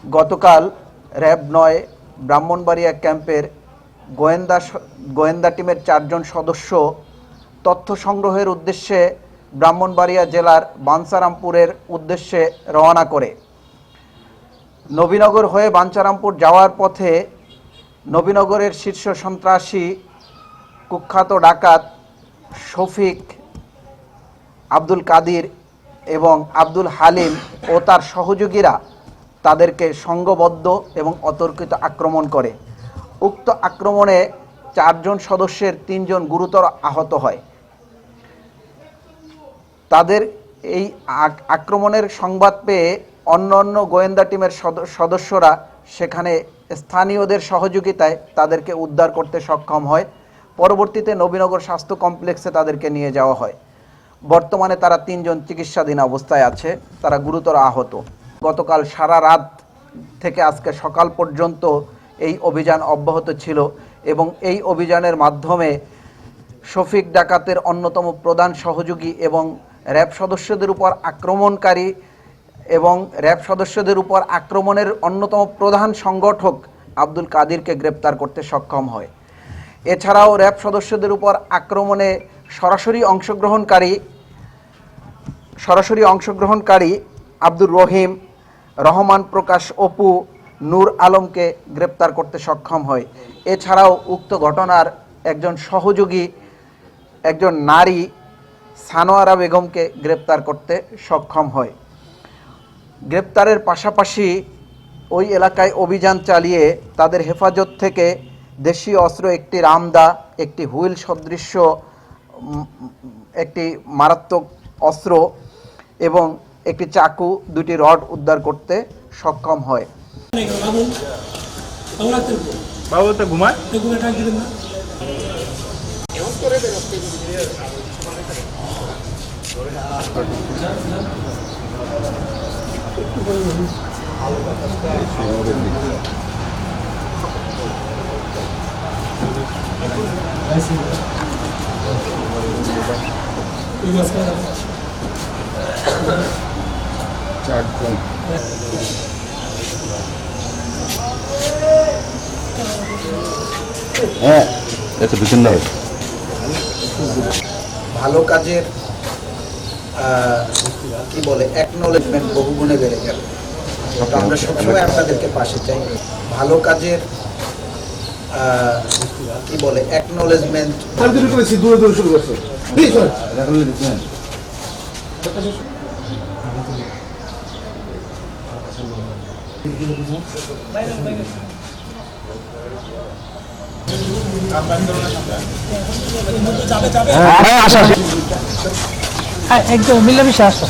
গতকাল র্যাব-9 ব্রাহ্মণবাড়িয়া ক্যাম্পের গোয়েন্দা টিমের 4 জন সদস্য তথ্য সংগ্রহের উদ্দেশ্যে ব্রাহ্মণবাড়িয়া জেলার বাঞ্ছারামপুরের উদ্দেশ্যে রওনা করে। নবীনগর হয়ে বাঞ্ছারামপুর যাওয়ার পথে নবীনগরের শীর্ষ সন্ত্রাসী কুখ্যাত ডাকাত শফিক, আব্দুল কাদির এবং আব্দুল হালিম ও তার সহযোগীরা তাদেরকে সংঘবদ্ধ এবং অতর্কিত আক্রমণ করে। উক্ত আক্রমণে 4 জন সদস্যের 3 জন গুরুতর আহত হয়। তাদের এই আক্রমণের সংবাদ পেয়ে অন্য গোয়েন্দা টিমের সদস্যরা সেখানে স্থানীয়দের সহযোগিতায় তাদেরকে উদ্ধার করতে সক্ষম হয়। পরবর্তীতে নবীনগর স্বাস্থ্য কমপ্লেক্সে তাদেরকে নিয়ে যাওয়া হয়। বর্তমানে তারা 3 জন চিকিৎসাধীন অবস্থায় আছে, তারা গুরুতর আহত। গতকাল সারা রাত থেকে আজকে সকাল পর্যন্ত এই অভিযান অব্যাহত ছিল এবং এই অভিযানের মাধ্যমে শফিক ডাকাতের অন্যতম প্রধান সহযোগী এবং র্যাব সদস্যদের উপর আক্রমণকারী এবং র্যাব সদস্যদের উপর আক্রমণের অন্যতম প্রধান সংগঠক আব্দুল কাদিরকে গ্রেপ্তার করতে সক্ষম হয়। এছাড়াও র্যাব সদস্যদের উপর আক্রমণে সরাসরি অংশগ্রহণকারী আব্দুর রহিম, রহমান প্রকাশ অপু, নূর আলমকে গ্রেপ্তার করতে সক্ষম হয়। এছাড়াও উক্ত ঘটনার একজন সহযোগী একজন নারী সানোয়ারা বেগমকে গ্রেপ্তার করতে সক্ষম হয়। গ্রেপ্তারের পাশাপাশি ওই এলাকায় অভিযান চালিয়ে তাদের হেফাজত থেকে দেশীয় অস্ত্র একটি রামদা, একটি হুইল সদৃশ্য একটি মারাত্মক অস্ত্র এবং একটি চাকু, 2টি রড উদ্ধার করতে সক্ষম হয়। ভালো কাজের কি বলে অ্যাকনলেজমেন্ট বহুগুণে বেড়ে গেল। আমরা সবসময় আপনাদেরকে পাশে চাই। ভালো কাজের কি বলে অ্যাকনলেজমেন্ট শুরু করছে। একদম মিলামিশে আসো।